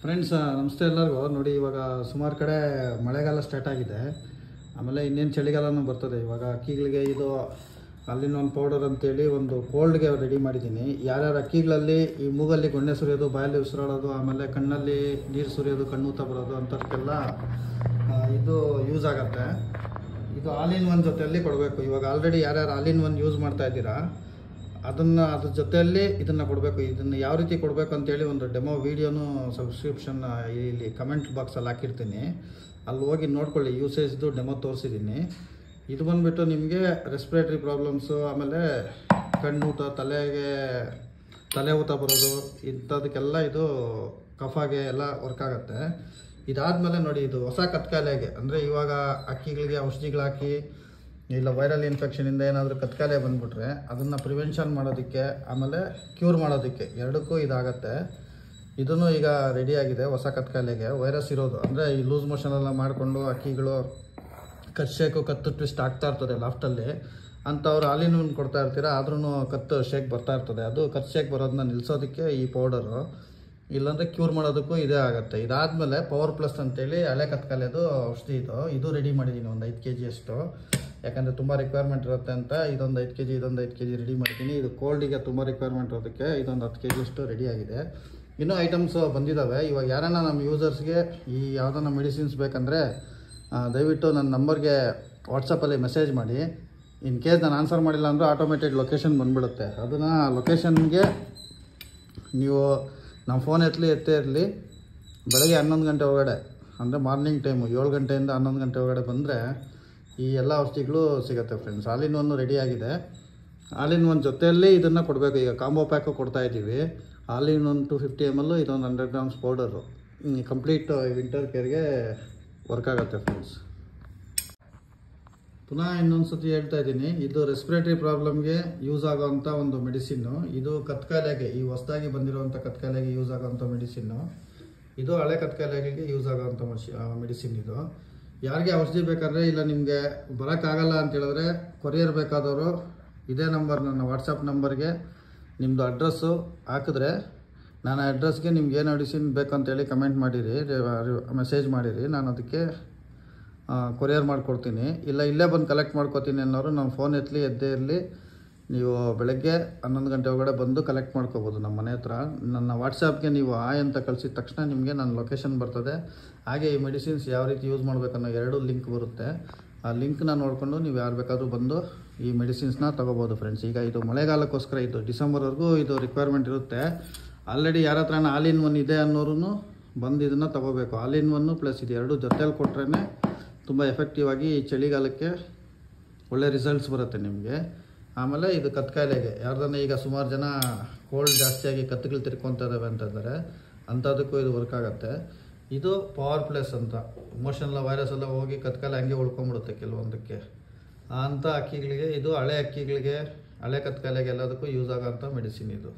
Friends ನಮಸ್ತೆ ಎಲ್ಲರಿಗೂ. ನೋಡಿ, ಇವಾಗ ಸುಮಾರು ಕಡೆ ಮಳೆಗಾಲ ಸ್ಟಾರ್ಟ್ ಆಗಿದೆ. ಆಮೇಲೆ ಇನ್ನೇನು ಚಳಿಗಾಲನೂ ಬರ್ತದೆ. ಇವಾಗ ಅಕ್ಕಿಗಳಿಗೆ ಇದು ಅಲ್ಲಿನ ಒಂದು ಪೌಡರ್ ಅಂತೇಳಿ ಒಂದು ಕೋಲ್ಡ್ಗೆ ರೆಡಿ ಮಾಡಿದ್ದೀನಿ. ಯಾರ್ಯಾರು ಅಕ್ಕಿಗಳಲ್ಲಿ ಈ ಮೂಗಲ್ಲಿ ಗೊಣ್ಣೆ ಸುರಿಯೋದು, ಬಾಯಲ್ಲಿ ಉಸಿರಾಡೋದು, ಆಮೇಲೆ ಕಣ್ಣಲ್ಲಿ ನೀರು ಸುರಿಯೋದು, ಕಣ್ಣು ಊತ ಬರೋದು ಅಂಥದಕ್ಕೆಲ್ಲ ಇದು ಯೂಸ್ ಆಗುತ್ತೆ. ಇದು ಆಲ್ ಇನ್ ಒನ್ ಜೊತೆಯಲ್ಲಿ ಕೊಡಬೇಕು. ಇವಾಗ ಆಲ್ರೆಡಿ ಯಾರ್ಯಾರು ಆಲ್ ಇನ್ ಒನ್ ಯೂಸ್ ಮಾಡ್ತಾ ಇದ್ದೀರಾ ಅದ್ರ ಜೊತೆಯಲ್ಲಿ ಇದನ್ನು ಕೊಡಬೇಕು. ಇದನ್ನು ಯಾವ ರೀತಿ ಕೊಡಬೇಕು ಅಂತೇಳಿ ಒಂದು ಡೆಮೋ ವೀಡಿಯೋನು ಸಬ್ಸ್ಕ್ರಿಪ್ಷನ್ ಇಲ್ಲಿ ಕಮೆಂಟ್ ಬಾಕ್ಸಲ್ಲಿ ಹಾಕಿರ್ತೀನಿ. ಅಲ್ಲಿ ಹೋಗಿ ನೋಡ್ಕೊಳ್ಳಿ. ಯೂಸೇಜ್ದು ಡೆಮೋ ತೋರಿಸಿದ್ದೀನಿ. ಇದು ಬಂದುಬಿಟ್ಟು ನಿಮಗೆ ರೆಸ್ಪಿರೇಟ್ರಿ ಪ್ರಾಬ್ಲಮ್ಸು, ಆಮೇಲೆ ಕಣ್ಣೂತ, ತಲೆ ಊತ ಬರೋದು, ಇಂಥದಕ್ಕೆಲ್ಲ ಇದು ಕಫಾಗೆ ಎಲ್ಲ ವರ್ಕ್ ಆಗುತ್ತೆ. ಇದಾದಮೇಲೆ ನೋಡಿ, ಇದು ಹೊಸ ಕತ್ಕಾಲೆಗೆ ಅಂದರೆ ಇವಾಗ ಅಕ್ಕಿಗಳಿಗೆ ಔಷಧಿಗಳಾಕಿ ಇಲ್ಲ ವೈರಲ್ ಇನ್ಫೆಕ್ಷನಿಂದ ಏನಾದರೂ ಕತ್ಕಾಲೆ ಬಂದುಬಿಟ್ರೆ ಅದನ್ನು ಪ್ರಿವೆನ್ಷನ್ ಮಾಡೋದಕ್ಕೆ ಆಮೇಲೆ ಕ್ಯೂರ್ ಮಾಡೋದಕ್ಕೆ ಎರಡಕ್ಕೂ ಇದಾಗತ್ತೆ. ಇದನ್ನು ಈಗ ರೆಡಿಯಾಗಿದೆ. ಹೊಸ ಕತ್ಕಾಲೆಗೆ ವೈರಸ್ ಇರೋದು ಅಂದರೆ ಈ ಲೂಸ್ ಮೋಷನೆಲ್ಲ ಮಾಡಿಕೊಂಡು ಅಕ್ಕಿಗಳು ಕತ್ತು ಟ್ವಿಸ್ಟ್ ಆಗ್ತಾ ಇರ್ತದೆ ಲಾಫ್ಟಲ್ಲಿ ಅಂಥವ್ರು ಹಾಲಿನ ಕೊಡ್ತಾ ಇರ್ತೀರ, ಆದ್ರೂ ಕತ್ತು ಶೇಕ್ ಬರ್ತಾ ಇರ್ತದೆ. ಅದು ಕತ್ತು ಶೇಕ್ ಬರೋದನ್ನ ನಿಲ್ಲಿಸೋದಕ್ಕೆ ಈ ಪೌಡರು, ಇಲ್ಲಾಂದರೆ ಕ್ಯೂರ್ ಮಾಡೋದಕ್ಕೂ ಇದೇ ಆಗುತ್ತೆ. ಇದಾದಮೇಲೆ ಪವರ್ ಪ್ಲಸ್ ಅಂತೇಳಿ ಹಳೆ ಕತ್ಕಾಲೆದು ಔಷಧಿ ಇದು ರೆಡಿ ಮಾಡಿದ್ದೀನಿ. ಒಂದು 5 kg ಅಷ್ಟು, ಯಾಕಂದರೆ ತುಂಬ ರಿಕ್ವೈರ್ಮೆಂಟ್ ಇರುತ್ತೆ ಅಂತ ಇದೊಂದು 5 kg ಇದೊಂದು 5 kg ರೆಡಿ ಮಾಡಿದ್ದೀನಿ. ಇದು ಕೋಲ್ಡಿಗೆ ತುಂಬ ರಿಕ್ವೈರ್ಮೆಂಟ್ ಇರೋದಕ್ಕೆ ಇದೊಂದು 10 kg ಅಷ್ಟು ರೆಡಿಯಾಗಿದೆ. ಇನ್ನೂ ಐಟಮ್ಸ್ ಬಂದಿದ್ದಾವೆ. ಇವಾಗ ಯಾರನ್ನ ನಮ್ಮ ಯೂಸರ್ಸ್ಗೆ ಈ ಯಾವುದನ್ನ ಮೆಡಿಸಿನ್ಸ್ ಬೇಕಂದರೆ ದಯವಿಟ್ಟು ನನ್ನ ನಂಬರ್ಗೆ ವಾಟ್ಸಪ್ಪಲ್ಲಿ ಮೆಸೇಜ್ ಮಾಡಿ. ಇನ್ ಕೇಸ್ ನಾನು ಆನ್ಸರ್ ಮಾಡಿಲ್ಲ ಅಂದರೂ ಆಟೋಮೇಟೆಡ್ ಲೊಕೇಶನ್ ಬಂದುಬಿಡುತ್ತೆ. ಅದನ್ನು ಲೊಕೇಶನ್ಗೆ ನೀವು ನಮ್ಮ ಫೋನ್ ಎತ್ತೇ ಇರಲಿ, ಬೆಳಗ್ಗೆ 11 ಗಂಟೆ ಒಳಗಡೆ ಅಂದರೆ ಮಾರ್ನಿಂಗ್ ಟೈಮು 7 ಗಂಟೆಯಿಂದ 11 ಗಂಟೆ ಒಳಗಡೆ ಬಂದರೆ ಈ ಎಲ್ಲ ಔಷಧಿಗಳು ಸಿಗುತ್ತೆ ಫ್ರೆಂಡ್ಸ್. ಆಲ್ ಇನ್ ಒನ್ ರೆಡಿಯಾಗಿದೆ. ಆಲ್ ಇನ್ ಒನ್ ಜೊತೆಯಲ್ಲಿ ಇದನ್ನು ಕೊಡಬೇಕು. ಈಗ ಕಾಂಬೋ ಪ್ಯಾಕು ಕೊಡ್ತಾಯಿದ್ದೀವಿ. ಆಲ್ ಇನ್ ಒನ್ 250 ml, ಇದೊಂದು 100 grams ಪೌಡರು ಕಂಪ್ಲೀಟ್ ವಿಂಟರ್ ಕೇರ್ಗೆ ವರ್ಕ್ ಆಗುತ್ತೆ ಫ್ರೆಂಡ್ಸ್. ಪುನಃ ಇನ್ನೊಂದು ಸತಿ ಹೇಳ್ತಾ ಇದ್ದೀನಿ, ಇದು ರೆಸ್ಪಿರೇಟರಿ ಪ್ರಾಬ್ಲಮ್ಗೆ ಯೂಸ್ ಆಗೋವಂಥ ಒಂದು ಮೆಡಿಸಿನ್ನು. ಇದು ಕತ್ಕಾಲೆಗೆ, ಈ ಹೊಸದಾಗಿ ಬಂದಿರೋವಂಥ ಕತ್ಕಾಲೆಗೆ ಯೂಸ್ ಆಗೋವಂಥ ಮೆಡಿಸಿನ್ನು. ಇದು ಹಳೆ ಕತ್ಕಾಲೆಗಳಿಗೆ ಯೂಸ್ ಆಗೋವಂಥ ಮೆಡಿಸಿನ್. ಇದು ಯಾರಿಗೆ ಔಷಧಿ ಬೇಕಾದರೆ ಇಲ್ಲ ನಿಮಗೆ ಬರೋಕ್ಕಾಗಲ್ಲ ಅಂತ ಹೇಳಿದ್ರೆ ಕೊರಿಯರ್ ಬೇಕಾದವರು ಇದೇ ನಂಬರ್, ನನ್ನ ವಾಟ್ಸಪ್ ನಂಬರ್ಗೆ ನಿಮ್ಮದು ಅಡ್ರೆಸ್ಸು ಹಾಕಿದ್ರೆ ನಾನು ಆ ಅಡ್ರೆಸ್ಗೆ ನಿಮ್ಗೆ ಏನು ಮೆಡಿಸಿನ್ ಬೇಕಂತೇಳಿ ಕಮೆಂಟ್ ಮಾಡಿರಿ, ಮೆಸೇಜ್ ಮಾಡಿರಿ, ನಾನು ಅದಕ್ಕೆ ಕೊರಿಯರ್ ಮಾಡಿಕೊಡ್ತೀನಿ. ಇಲ್ಲ ಇಲ್ಲೇ ಬಂದು ಕಲೆಕ್ಟ್ ಮಾಡ್ಕೋತೀನಿ ಅನ್ನೋರು ನಮ್ಮ ಫೋನ್ ಎದ್ದೇ ಇರಲಿ, ನೀವು ಬೆಳಗ್ಗೆ 11 ಗಂಟೆ ಒಳಗಡೆ ಬಂದು ಕಲೆಕ್ಟ್ ಮಾಡ್ಕೋಬೋದು ನಮ್ಮ ಮನೆ ಹತ್ರ. ನನ್ನ ವಾಟ್ಸಪ್ಗೆ ನೀವು ಆಯ್ ಅಂತ ಕಳಿಸಿದ ತಕ್ಷಣ ನಿಮಗೆ ನನ್ನ ಲೊಕೇಶನ್ ಬರ್ತದೆ. ಹಾಗೆ ಈ ಮೆಡಿಸಿನ್ಸ್ ಯಾವ ರೀತಿ ಯೂಸ್ ಮಾಡಬೇಕನ್ನೋ 2 ಲಿಂಕ್ ಬರುತ್ತೆ. ಆ ಲಿಂಕ್ನ ನೋಡಿಕೊಂಡು ನೀವು ಯಾರು ಬೇಕಾದರೂ ಬಂದು ಈ ಮೆಡಿಸಿನ್ಸ್ನ ತೊಗೋಬೋದು ಫ್ರೆಂಡ್ಸ್. ಈಗ ಇದು ಮಳೆಗಾಲಕ್ಕೋಸ್ಕರ, ಇದು ಡಿಸೆಂಬರ್ವರೆಗೂ ಇದು ರಿಕ್ವೈರ್ಮೆಂಟ್ ಇರುತ್ತೆ. ಆಲ್ರೆಡಿ ಯಾರ ಹತ್ರ ಆಲ್ ಇನ್ ಒನ್ ಇದೆ ಅನ್ನೋರು ಬಂದು ಇದನ್ನು ತೊಗೋಬೇಕು. ಆಲ್ ಇನ್ ಒನ್ನು ಪ್ಲಸ್ ಇದು 2 ಜೊತೆಯಲ್ಲಿ ಕೊಟ್ರೇ ತುಂಬ ಎಫೆಕ್ಟಿವ್ ಆಗಿ ಈ ಚಳಿಗಾಲಕ್ಕೆ ಒಳ್ಳೆ ರಿಸಲ್ಟ್ಸ್ ಬರುತ್ತೆ ನಿಮಗೆ. ಆಮೇಲೆ ಇದು ಕತ್ಕಾಲೆಗೆ ಯಾರ್ದನ್ನ ಈಗ ಸುಮಾರು ಜನ ಕೋಲ್ಡ್ ಜಾಸ್ತಿಯಾಗಿ ಕತ್ತುಗಳು ತಿರ್ಕೊತಾ ಇದ್ದಾವೆ ಅಂತ ಇದ್ದಾರೆ, ಅಂಥದಕ್ಕೂ ಇದು ವರ್ಕ್ ಆಗುತ್ತೆ. ಇದು ಪವರ್ ಪ್ಲಸ್ ಅಂತ, ಮೋಷನ್ಲ ವೈರಸ್ ಎಲ್ಲ ಹೋಗಿ ಕತ್ಕಾಲೆ ಹಂಗೆ ಉಳ್ಕೊಂಬಿಡುತ್ತೆ ಕೆಲವೊಂದಕ್ಕೆ. ಅಂಥ ಅಕ್ಕಿಗಳಿಗೆ ಇದು, ಹಳೆ ಅಕ್ಕಿಗಳಿಗೆ, ಹಳೆ ಕತ್ಕಾಲೆಗೆ ಎಲ್ಲದಕ್ಕೂ ಯೂಸ್ ಆಗೋಂಥ ಮೆಡಿಸಿನ್ ಇದು.